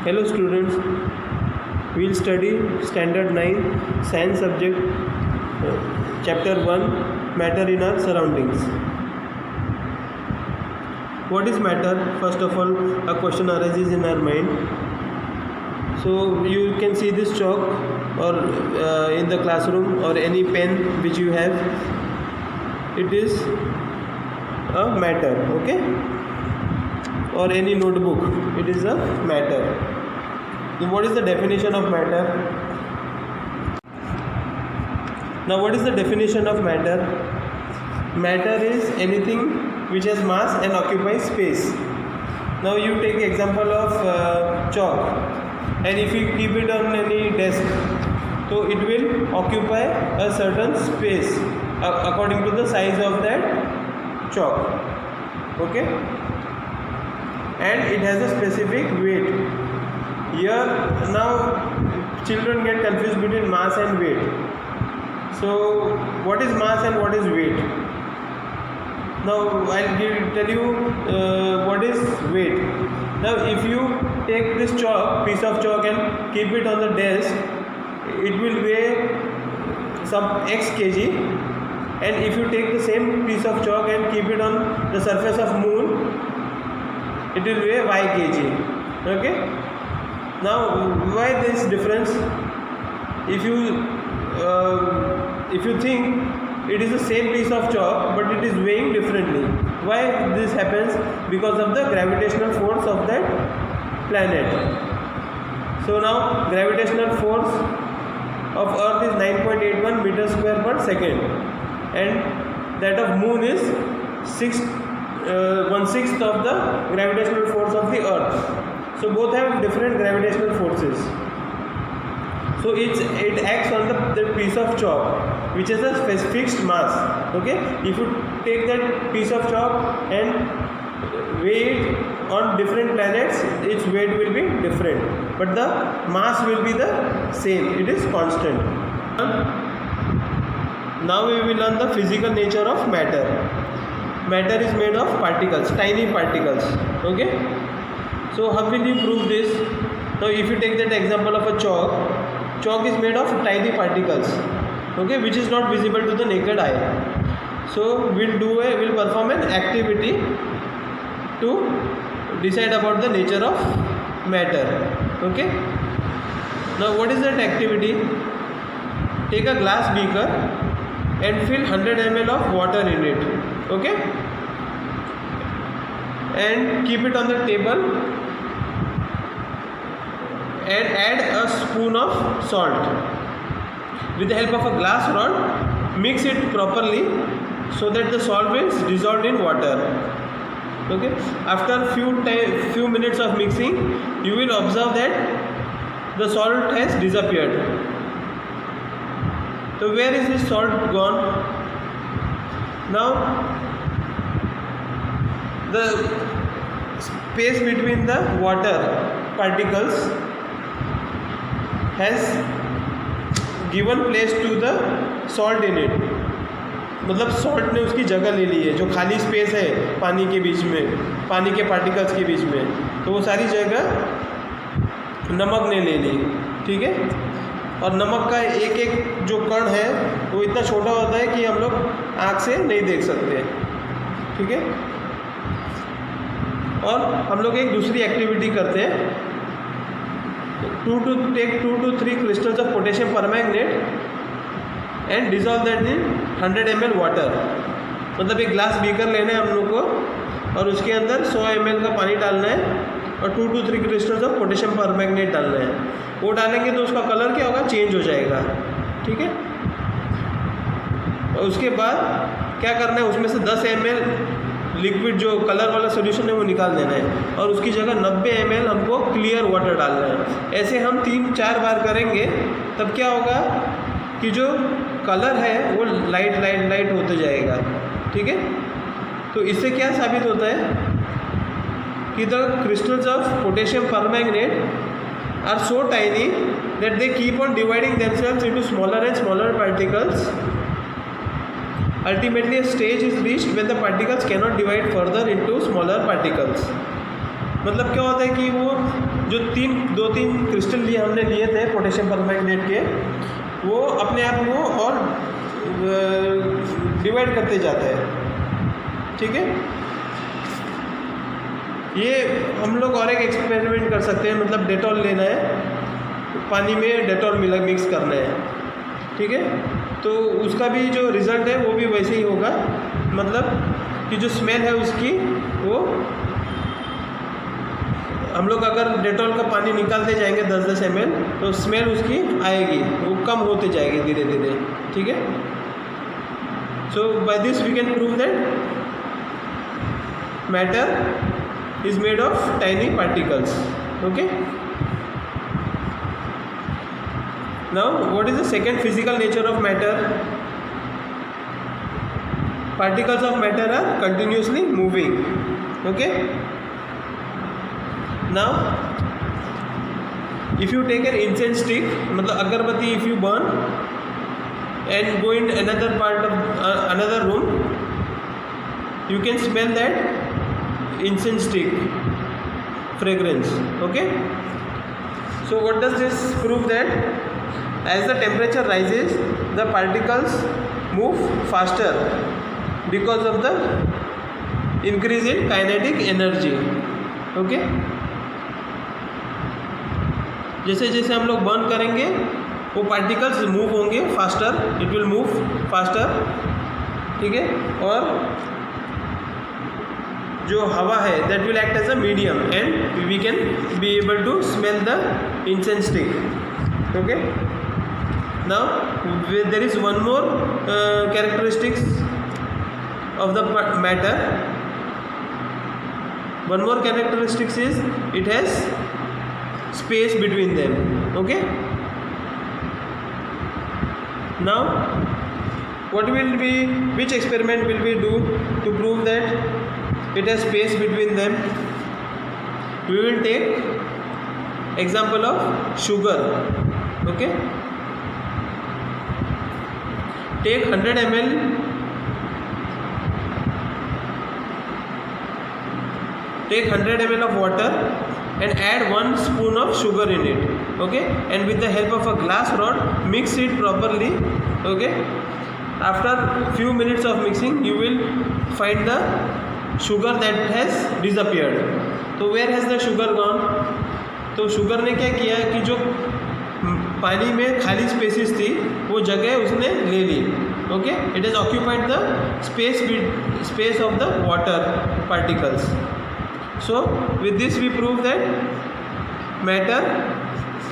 Hello students, we will study standard 9 science subject chapter 1 matter in our surroundings. What is matter? First of all, a question arises in our mind. So you can see this chalk or in the classroom or any pen which you have, it is a matter, okay, or any notebook, it is a matter. Then what is the definition of matter? Now what is the definition of matter? Matter is anything which has mass and occupies space. Now you take example of chalk, and if you keep it on any desk, so it will occupy a certain space according to the size of that chalk, okay, and it has a specific weight. Here now children get confused between mass and weight. So what is mass and what is weight? Now I'll tell you what is weight. Now if you take this piece of chalk and keep it on the desk, it will weigh some x kg, and if you take the same piece of chalk and keep it on the surface of moon, it will weigh y kg, okay. Now why this difference? If you think it is the same piece of chalk but it is weighing differently, why this happens? Because of the gravitational force of that planet. So now gravitational force of earth is 9.81 meters square per second, and that of moon is 1/6 of the gravitational force of the earth. So both have different gravitational forces. So it acts on the piece of chalk which has a fixed mass, okay. If you take that piece of chalk and weigh it on different planets, its weight will be different, but the mass will be the same, it is constant. Now we will learn the physical nature of matter. Matter is made of particles, tiny particles, okay. So how will you prove this? Now if you take that example of a chalk is made of tiny particles, okay, which is not visible to the naked eye. So we'll perform an activity to decide about the nature of matter, okay. Now what is that activity? Take a glass beaker and fill 100 ml of water in it, okay, and keep it on the table and add a spoon of salt. With the help of a glass rod, mix it properly so that the salt is dissolved in water, okay. After few minutes of mixing, you will observe that the salt has disappeared. So where is this salt gone? Now the space between the water particles has given place to the salt in it. मतलब salt ने उसकी जगह ले ली है, जो खाली space है पानी के बीच में, पानी के पार्टिकल्स के बीच में, तो वो सारी जगह नमक ने ले ली, ठीक है. और नमक का एक एक जो कण है वो इतना छोटा होता है कि हम लोग आँख से नहीं देख सकते, ठीक है. और हम लोग एक दूसरी एक्टिविटी करते हैं, take 2 to 3 crystals of potassium permanganate and dissolve that in 100 ml water. मतलब एक ग्लास बीकर लेना है हम लोग को और उसके अंदर 100 ml का पानी डालना है और 2 to 3 crystals of potassium permanganate डालना है. वो डालेंगे तो उसका कलर क्या होगा? चेंज हो जाएगा, ठीक है. और उसके बाद क्या करना है? उसमें से 10 ml लिक्विड जो कलर वाला सोल्यूशन है वो निकाल देना है और उसकी जगह 90 ml हमको क्लियर वाटर डालना है. ऐसे हम 3-4 बार करेंगे, तब क्या होगा कि जो कलर है वो लाइट होते जाएगा, ठीक है. तो इससे क्या साबित होता है कि the crystals of potassium permanganate are so tiny that they keep on dividing themselves into smaller and smaller particles. Ultimately, a stage is reached when the particles cannot divide further into smaller particles. मतलब क्या होता है कि वो जो दो तीन crystal हमने लिए थे पोटेशियम परमैंगनेट के, वो अपने आप को और डिवाइड करते जाते हैं। ठीक है, ये हम लोग और एक एक्सपेरिमेंट कर सकते हैं, मतलब डेटॉल लेना है, पानी में डेटॉल मिक्स करना है। ठीक है, तो उसका भी जो रिज़ल्ट है वो भी वैसे ही होगा, मतलब कि जो स्मेल है उसकी, वो हम लोग अगर डेटॉल का पानी निकालते जाएंगे 10-10 ml, तो स्मेल उसकी आएगी, वो कम होते जाएगी धीरे धीरे। ठीक है, so by this we can prove that matter is made of tiny particles. Okay, now what is the second physical nature of matter? Particles of matter are continuously moving. Okay, now if you take an incense stick, मतलब अगरबत्ती, if you burn and go in another part of another room, you can smell that incense stick fragrance. Okay, so what does this prove? That as the temperature rises, the particles move faster because of the increase in kinetic energy. Okay, जैसे जैसे हम लोग burn करेंगे वो particles move होंगे faster, it will move faster. ठीक है, और जो हवा है that will act as a medium and we can be able to smell the incense stick. Okay, now there is one more characteristics of the matter. One more characteristics is it has space between them. Okay, now which experiment will we do to prove that it has space between them? We will take example of sugar. Okay, take 100 ml of water and add 1 spoon of sugar in it. Okay, and with the help of a glass rod mix it properly. Okay, after few minutes of mixing you will find the sugar that has disappeared. तो where has the sugar gone? तो sugar ने क्या किया कि जो पानी में खाली स्पेसिस थी वो जगह उसने ले ली. Okay, it has occupied the space of the water particles. So with this we prove that matter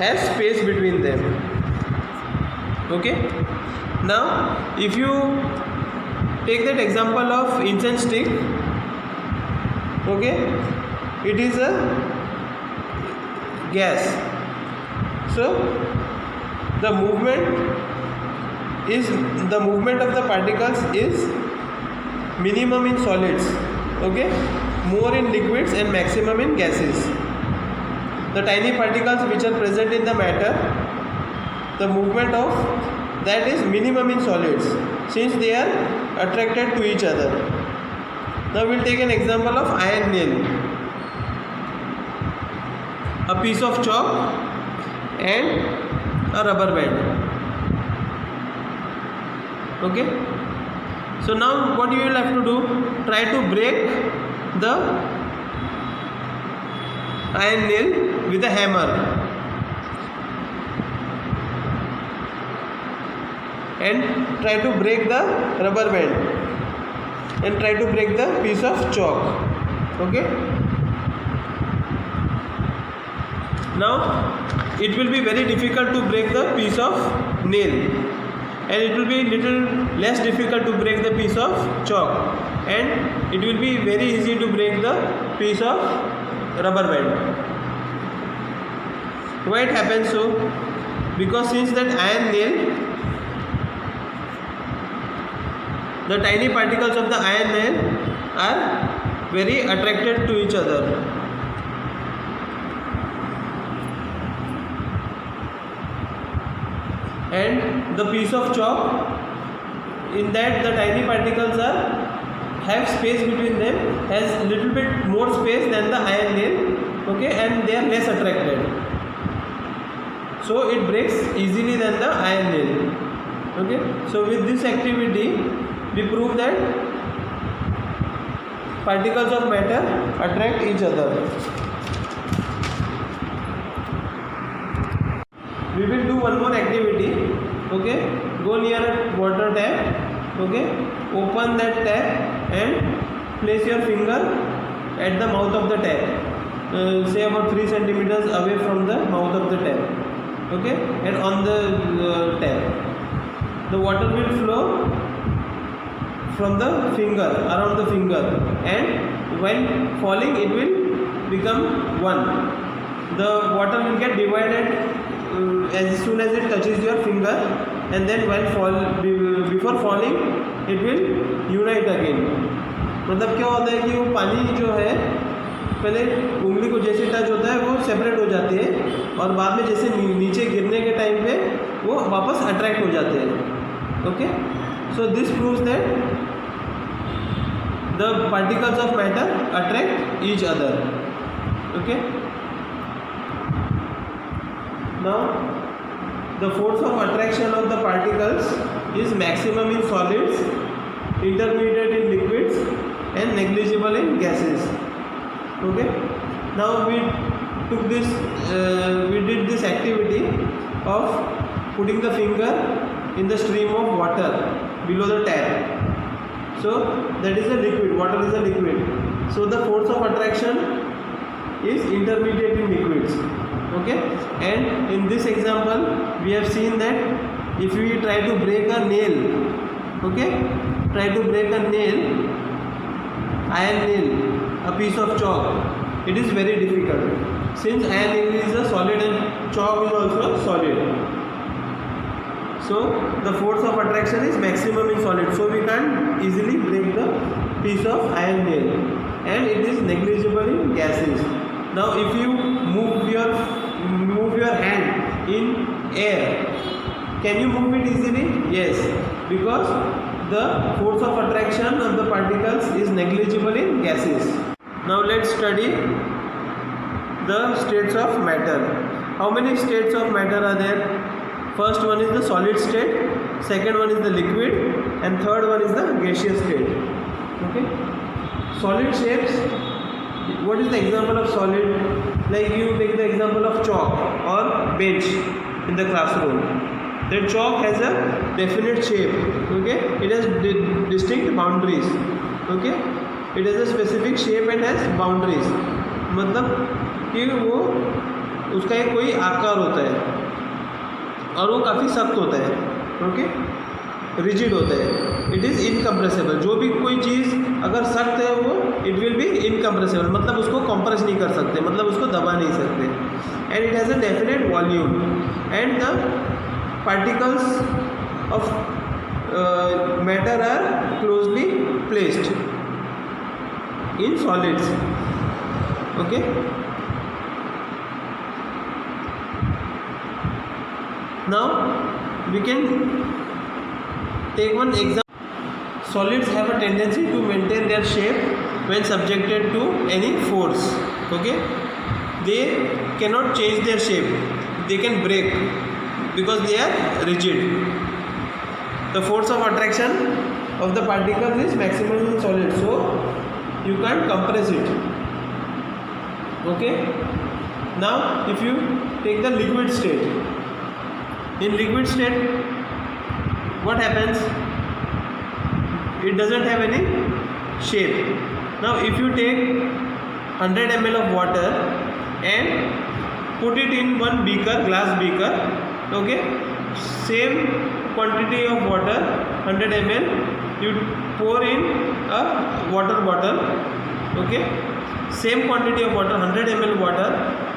has space between them. Okay, now if you take that example of incense stick, okay, it is a gas, so the movement of the particles is minimum in solids, okay, more in liquids and maximum in gases. The tiny particles which are present in the matter, the movement of that is minimum in solids since they are attracted to each other. Now we'll take an example of iron nail. A piece of chalk and a rubber band. Okay, so now what you will have to do, try to break the iron nail with a hammer and try to break the rubber band and try to break the piece of chalk. Okay, now it will be very difficult to break the piece of nail and it will be little less difficult to break the piece of chalk and it will be very easy to break the piece of rubber band. Why it happens so? Because since that iron nail, the tiny particles of the iron nail are very attracted to each other. And the piece of chalk, in that the tiny particles have space between them, has little bit more space than the iron nail, okay, and they are less attracted. So it breaks easily than the iron nail. Okay, so with this activity we prove that particles of matter attract each other. We will do one more activity. Okay, go near a water tap. Okay, open that tap and place your finger at the mouth of the tap, say about 3 centimeters away from the mouth of the tap. Okay, and on the tap, the water will flow from the finger, around the finger, and when falling it will become one. The water will get divided as soon as it touches your finger, and then before falling it will unite again. मतलब क्या होता है कि वो पानी जो है पहले उंगली को जैसे टच होता है वो सेपरेट हो जाती है, और बाद में जैसे नीचे गिरने के टाइम पे वो वापस अट्रैक्ट हो जाते हैं. Okay, so this proves that the particles of matter attract each other. Okay, now the force of attraction of the particles is maximum in solids, intermediate in liquids, and negligible in gases. Okay, now we did this activity of putting the finger in the stream of water below the tap. So that is a liquid, water is a liquid. So the force of attraction is intermediate in liquids. Okay, and in this example we have seen that if we try to break a nail, okay, try to break a nail, iron nail, a piece of chalk, it is very difficult since iron nail is a solid and chalk is also a solid. So the force of attraction is maximum in solid, so we can't easily break the piece of iron nail, and it is negligible in gases. Now if you move your hand in air, can you move it easily? Yes, because the force of attraction of the particles is negligible in gases. Now let's study the states of matter. How many states of matter are there? First one is the solid state, second one is the liquid, and third one is the gaseous state. Okay, solid shapes. What is the example of solid? Like you take the example of chalk or bench in the classroom. That chalk has a definite shape. Okay, it has distinct boundaries. Okay, it has a specific shape and has boundaries. मतलब कि वो उसका एक कोई आकार होता है और वो काफ़ी सख्त होता है. ओके, रिजिड होता है. It is incompressible. जो भी कोई चीज़ अगर सख्त है वो इट विल बी इनकम्प्रेसिबल, मतलब उसको कंप्रेस नहीं कर सकते, मतलब उसको दबा नहीं सकते. And it has a definite volume, and the particles of matter are closely placed in solids. Okay, now we can take one example. Solids have a tendency to maintain their shape when subjected to any force. Okay, they cannot change their shape, they can break because they are rigid. The force of attraction of the particles is maximum in solid, so you can't compress it. Okay, now if you take the liquid state, in liquid state what happens? It doesn't have any shape. Now if you take 100 ml of water and put it in one beaker, glass beaker, okay, same quantity of water, 100 ml, you pour in a water bottle. Okay, same quantity of water, 100 ml water,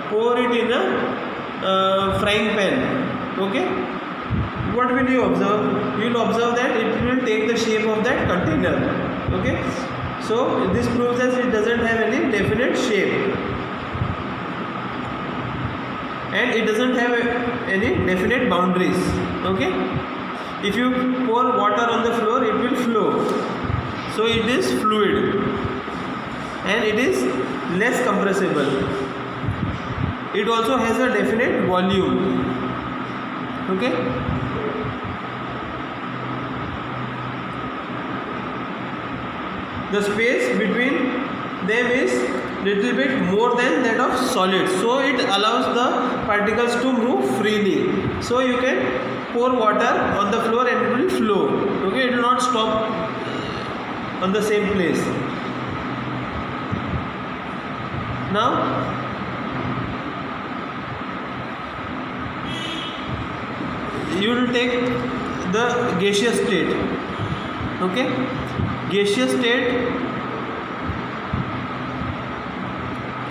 pour it in a frying pan. Okay, what will you observe? You will observe that it will take the shape of that container. Okay, so this proves that it doesn't have any definite shape, and it doesn't have any definite boundaries. Okay, if you pour water on the floor it will flow, so it is fluid and it is less compressible. it also has a definite volume. Okay. The space between them is little bit more than that of solid, so it allows the particles to move freely. So you can pour water on the floor and it will flow. Okay, it will not stop on the same place. Now you will take the gaseous state. Okay, gaseous state,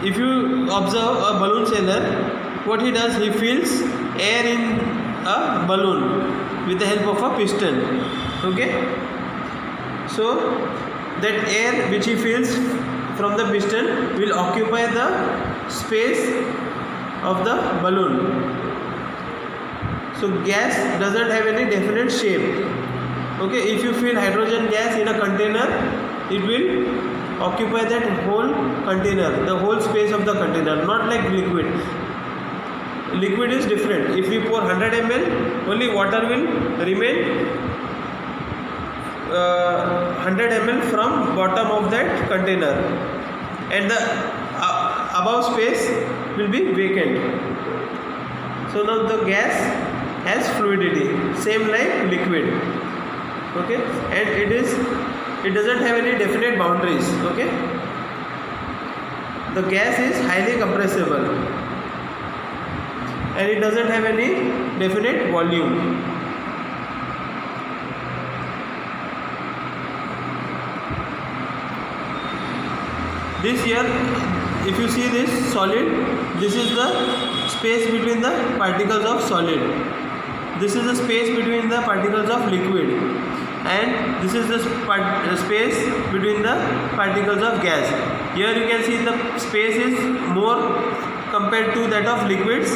if you observe a balloon sailor, what he does, he fills air in a balloon with the help of a piston. Okay, so that air which he fills from the piston will occupy the space of the balloon. So gas doesn't have any definite shape. Okay, if you fill hydrogen gas in a container, it will occupy that whole container, the whole space of the container, not like liquid. Liquid is different. If we pour 100 ml, only water will remain 100 ml from bottom of that container, and the above space will be vacant. So now the gas has fluidity, same like liquid. Okay, and it doesn't have any definite boundaries. Okay, the gas is highly compressible and it doesn't have any definite volume. This here, if you see this solid, this is the space between the particles of solid. This is the space between the particles of liquid, and this is the space between the particles of gas. Here you can see the space is more compared to that of liquids.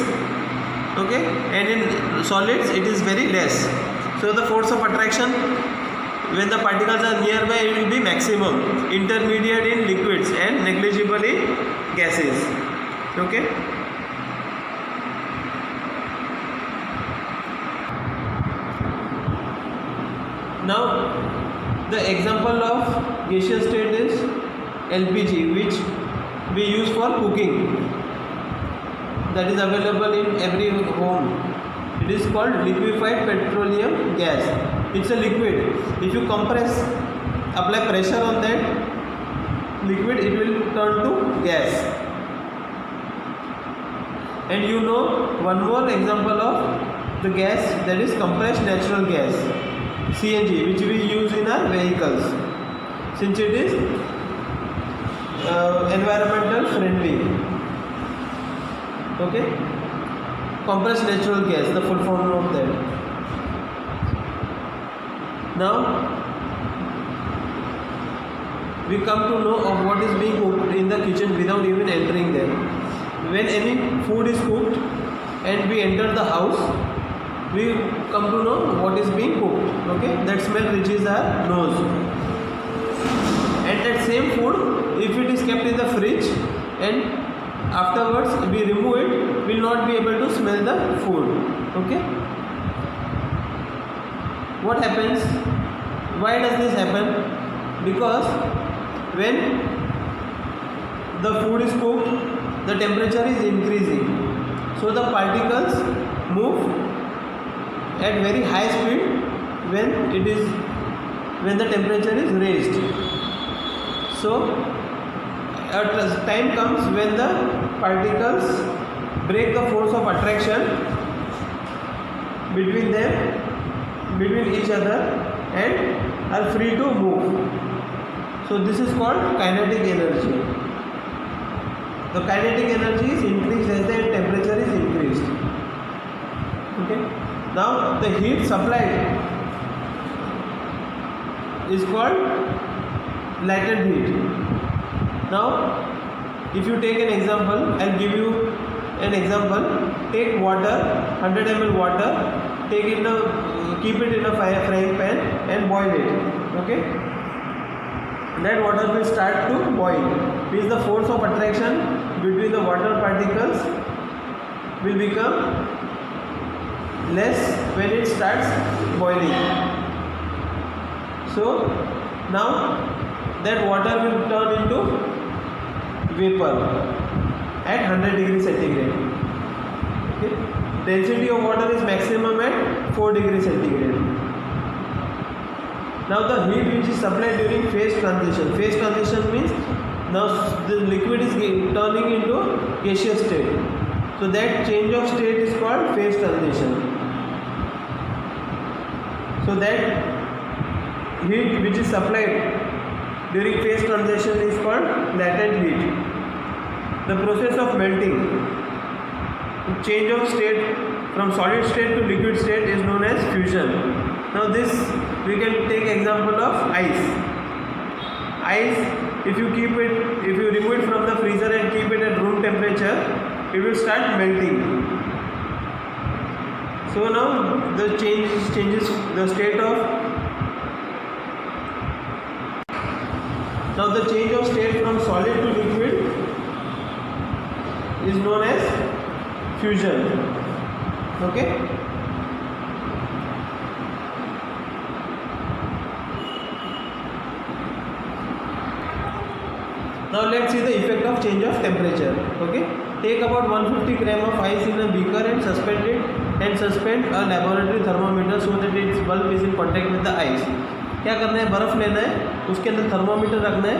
Okay, and in solids it is very less. So the force of attraction when the particles are nearby, it will be maximum, intermediate in liquids and negligible in gases. Okay. Now the example of gaseous state is LPG, which we use for cooking. That is available in every home. It is called liquefied petroleum gas. It's a liquid. If you compress, apply pressure on that liquid, it will turn to gas. And you know one more example of the gas, that is compressed natural gas, CNG, which we use in our vehicles, since it is environmental friendly. Okay. Compressed natural gas, the full form of that. Now we come to know of what is being cooked in the kitchen without even entering there. When any food is cooked and we enter the house, we come to know what is being cooked. Okay, that smell reaches our nose. And that same food, if it is kept in the fridge and afterwards we remove it, we will not be able to smell the food. Okay. What happens? Why does this happen? Because when the food is cooked, the temperature is increasing, so the particles move at very high speed when the temperature is raised. So a time comes when the particles break the force of attraction between each other and are free to move. So this is called kinetic energy. The kinetic energy is increased as the temperature is increased. Okay. Now the heat supplied is called latent heat. Now if you take an example, I'll give you an example. Take water, 100 ml water, keep it in a frying pan and boil it. Okay. That water will start to boil. Means the force of attraction between the water particles will become less when it starts boiling. So now that water will turn into vapor at 100 degrees centigrade. Okay? Density of water is maximum at 4 degrees centigrade. Now the heat which is supplied during phase transition. Phase transition means now the liquid is turning into gaseous state. So that change of state is called phase transition. So that heat which is supplied during phase transition is called latent heat. The process of melting, change of state from solid state to liquid state, is known as fusion. Now this we can take example of ice. Ice, if you remove it from the freezer and keep it at room temperature, it will start melting. So now the changes the state of Now the change of state from solid to liquid is known as fusion. Okay? Now let's see the effect of change of temperature. Okay? Take about 150 gram of ice in a beaker and suspend a laboratory thermometer so that its bulb is in contact with the ice. क्या करना है, बर्फ़ लेना है, उसके अंदर thermometer रखना है,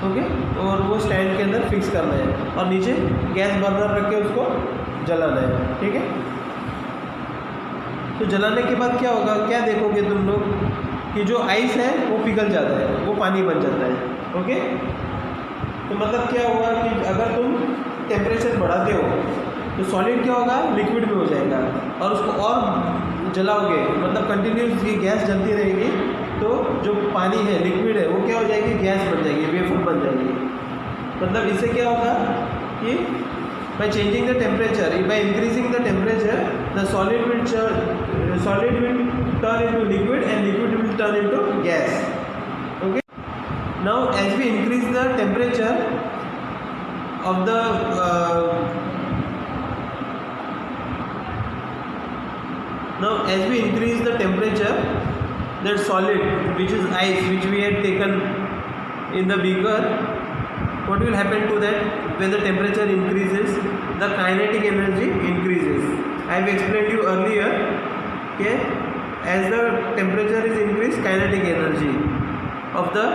ओके, और वो स्टैंड के अंदर फिक्स करना है और नीचे गैस बर्नर रख के उसको जलाना है. ठीक है. तो जलाने के बाद क्या होगा, क्या देखोगे तुम लोग कि जो आइस है वो पिघल जाता है, वो पानी बन जाता है. ओके. तो मतलब क्या होगा कि अगर तुम टेम्परेचर बढ़ाते हो तो सॉलिड क्या होगा, लिक्विड में हो जाएगा और उसको और जलाओगे, मतलब कंटिन्यूस ये गैस जलती रहेगी, तो जो पानी है, लिक्विड है, वो क्या हो जाएगी, गैस बन जाएगी, वेपर बन जाएगी. मतलब इससे क्या होगा कि by changing the temperature, by increasing the temperature, the solid will turn into liquid and liquid will turn into gas. Okay. Now as we increase the temperature of the that solid, which is ice, which we had taken in the beaker, what will happen to that when the temperature increases? The kinetic energy increases. I have explained you earlier, okay, as the temperature is increased, kinetic energy of the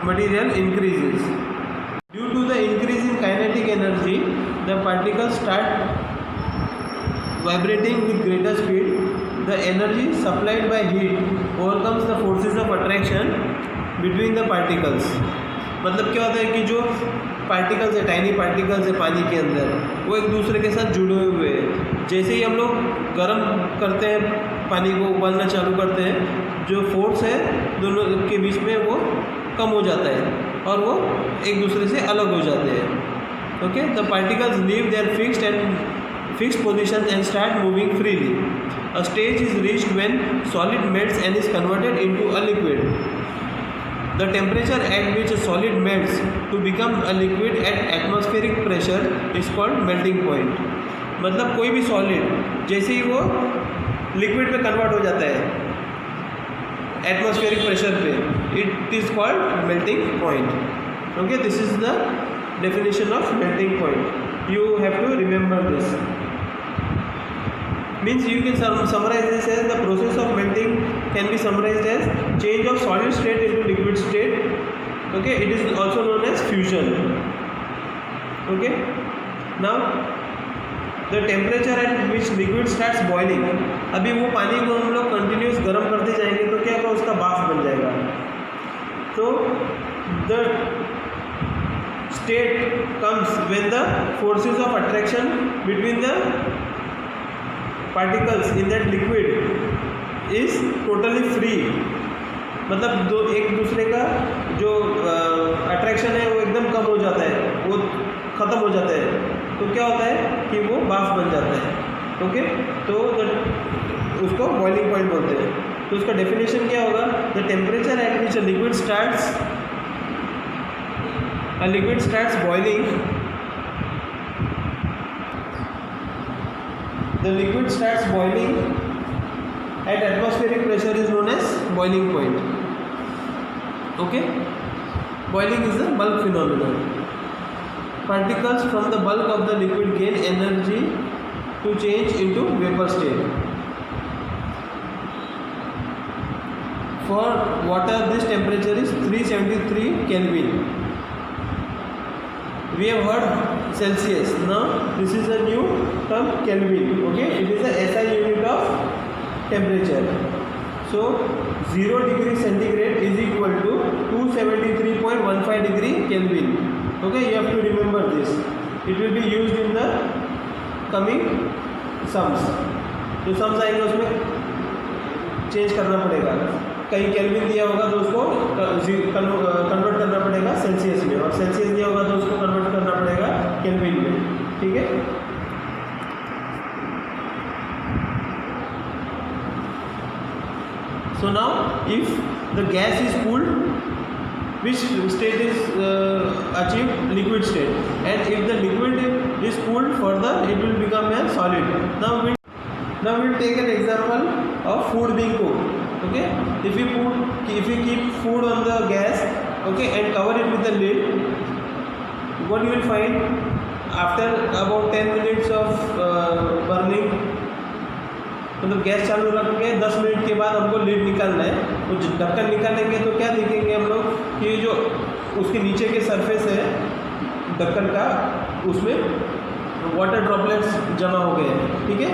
material increases. Due to the increase in kinetic energy, the particles start vibrating with greater speed. The energy supplied by heat overcomes the forces of attraction between the particles. मतलब क्या होता है कि जो particles है, tiny particles है पानी के अंदर, वो एक दूसरे के साथ जुड़े हुए हैं. जैसे ही हम लोग गर्म करते हैं, पानी को उबालना चालू करते हैं, जो फोर्स है दोनों के बीच में वो कम हो जाता है और वो एक दूसरे से अलग हो जाते हैं. Okay. The particles leave their fixed positions and start moving freely. A stage is reached when solid melts and is converted into a liquid. The temperature at which a solid melts to become a liquid at atmospheric pressure is called melting point. मतलब कोई भी solid जैसे ही वो liquid में convert हो जाता है atmospheric pressure पे, it is called melting point. Okay. This is the definition of melting point. You have to remember this. Means you can summarize this as the process of melting can be summarized as change of solid state into liquid state. Okay. It is also known as fusion. Okay. Now the temperature at which liquid starts boiling, अभी वो पानी को हम लोग continuous गर्म करते जाएंगे तो क्या होगा, उसका भाप बन जाएगा. तो the state comes when the forces of attraction between the particles in that liquid is totally free. मतलब दो एक दूसरे का जो अट्रैक्शन है वो एकदम कम हो जाता है, वो ख़त्म हो जाता है. तो क्या होता है कि वो भाप बन जाता है. ओके. तो उसको बॉइलिंग पॉइंट बोलते हैं. तो उसका डेफिनेशन क्या होगा, the temperature at which a liquid starts boiling the liquid starts boiling at atmospheric pressure is known as boiling point. Okay, boiling is the bulk phenomenon. Particles from the bulk of the liquid gain energy to change into vapor state. For water, this temperature is 373 Kelvin. We have heard Celsius. Now this is a new term, Kelvin. Okay, it is a SI unit of temperature. So 0 degree centigrade is equal to 273.15 degree Kelvin. Okay, you have to remember this. It will be used in the coming sums. जो sums आएंगे उसमें change करना पड़ेगा. कहीं kelvin दिया होगा तो उसको कन्वर्ट करना पड़ेगा सेल्सियस में, और सेल्सियस दिया होगा तो उसको कन्वर्ट करना पड़ेगा केल्विन में. ठीक है. So now if the gas is cooled, which state is achieved? Liquid state. And if the liquid is cooled further, it will become a solid. Now we'll take an example of food being cooked. Okay, if we keep food on the gas, okay, and cover it with a lid, what you will find after about 10 minutes of burning, मतलब gas चालू रख के 10 minute के बाद हमको lid निकालना है. तो ढक्कन निकालेंगे तो क्या देखेंगे हम लोग कि जो उसके नीचे के सरफेस है ढक्कन का, उसमें वाटर ड्रॉपलेट्स जमा हो गए हैं. ठीक है.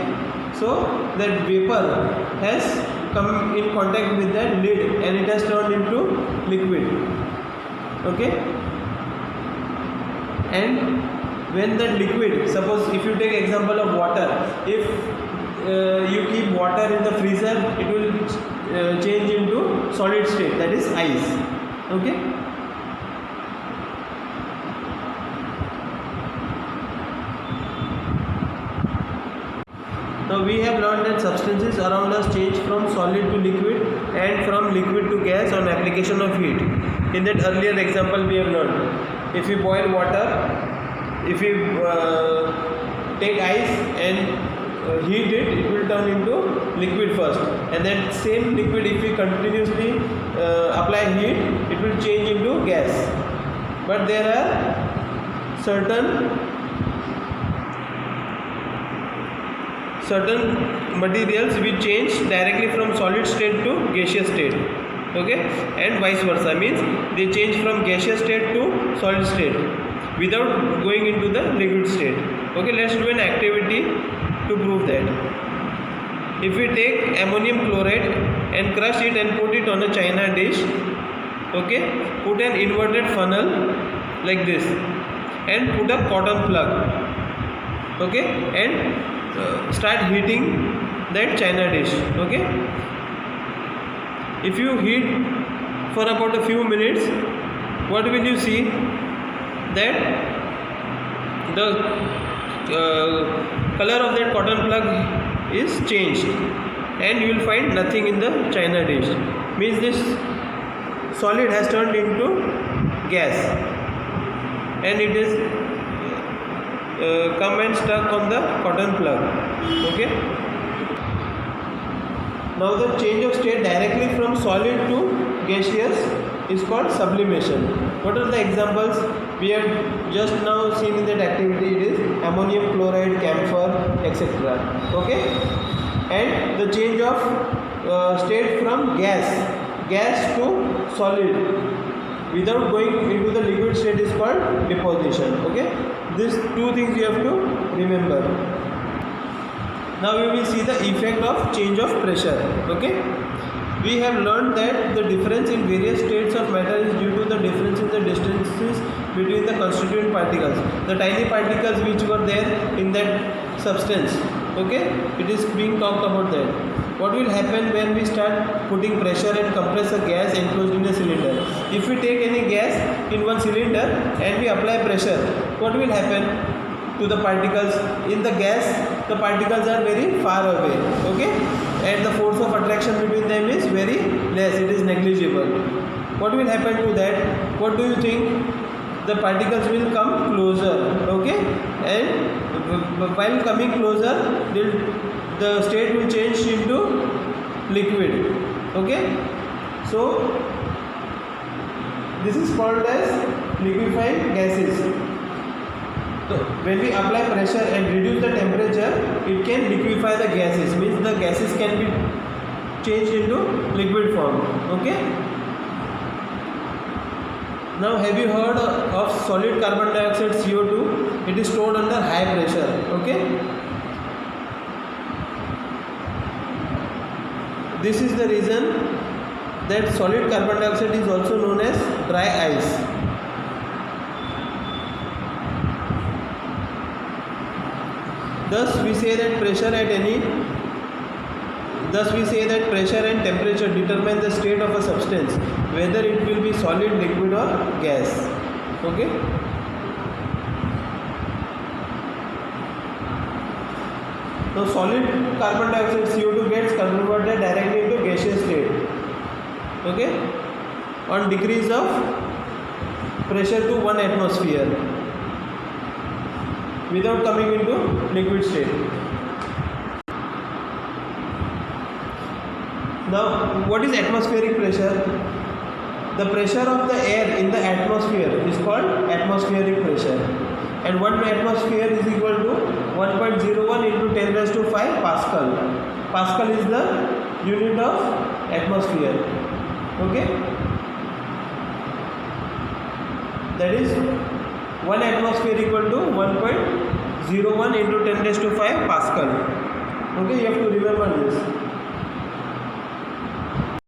So that vapour has come in contact with that lid and it has turned into liquid. Okay, and when that liquid, suppose if you take example of water, if you keep water in the freezer, it will change into solid state, that is ice. Okay. Now we have learned that substances around us change from solid to liquid and from liquid to gas on application of heat. In that earlier example we have learned, if we boil water, if we take ice and heat it, it will turn into liquid first, and then same liquid, if we continuously apply heat, it will change into gas. But there are certain materials which change directly from solid state to gaseous state. Okay, and vice versa, means they change from gaseous state to solid state without going into the liquid state. Okay, let's do an activity to prove that. If we take ammonium chloride and crush it and put it on a china dish, okay, put an inverted funnel like this and put a cotton plug, okay, and start heating that china dish. Okay, if you heat for about a few minutes, what will you see? That the color of that cotton plug is changed and you will find nothing in the china dish. Means this solid has turned into gas and it is come and stuck on the cotton plug. Okay. Now the change of state directly from solid to gaseous is called sublimation. What are the examples? We have just now seen in that activity. It is ammonium chloride, camphor, etc. Okay, and the change of state from gas to solid without going into the liquid state is called deposition. Okay, these two things you have to remember. Now we will see the effect of change of pressure. Okay, we have learned that the difference in various states of matter is due to the difference in the distances between the constituent particles, the tiny particles which were there in that substance. Okay, it is being talked about that. What will happen when we start putting pressure and compress a gas enclosed in a cylinder? If we take any gas in one cylinder and we apply pressure, what will happen to the particles in the gas? The particles are very far away. Okay, and the force of attraction between them is very less, it is negligible. What will happen to that? What do you think? The particles will come closer. Okay, and while coming closer, the state will change into liquid. Okay, so this is called as liquefied gases. So when we apply pressure and reduce the temperature, it can liquefy the gases, means the gases can be changed into liquid form. Okay, now have you heard of solid carbon dioxide, CO2? It is stored under high pressure. Okay, this is the reason that solid carbon dioxide is also known as dry ice. Thus we say that pressure and temperature determine the state of a substance, whether it will be solid, liquid or gas. Okay, so solid carbon dioxide, CO2, gets converted directly into gaseous state. Okay, on decrease of pressure to 1 atmosphere without coming into liquid state. Now, what is atmospheric pressure? The pressure of the air in the atmosphere is called atmospheric pressure, and 1 atmosphere is equal to 1.01 into 10 raised to 5 Pascal. Pascal is the unit of atmosphere. Okay, that is 1 atmosphere equal to 1.01 into 10 raised to 5 Pascal. Okay, you have to remember this.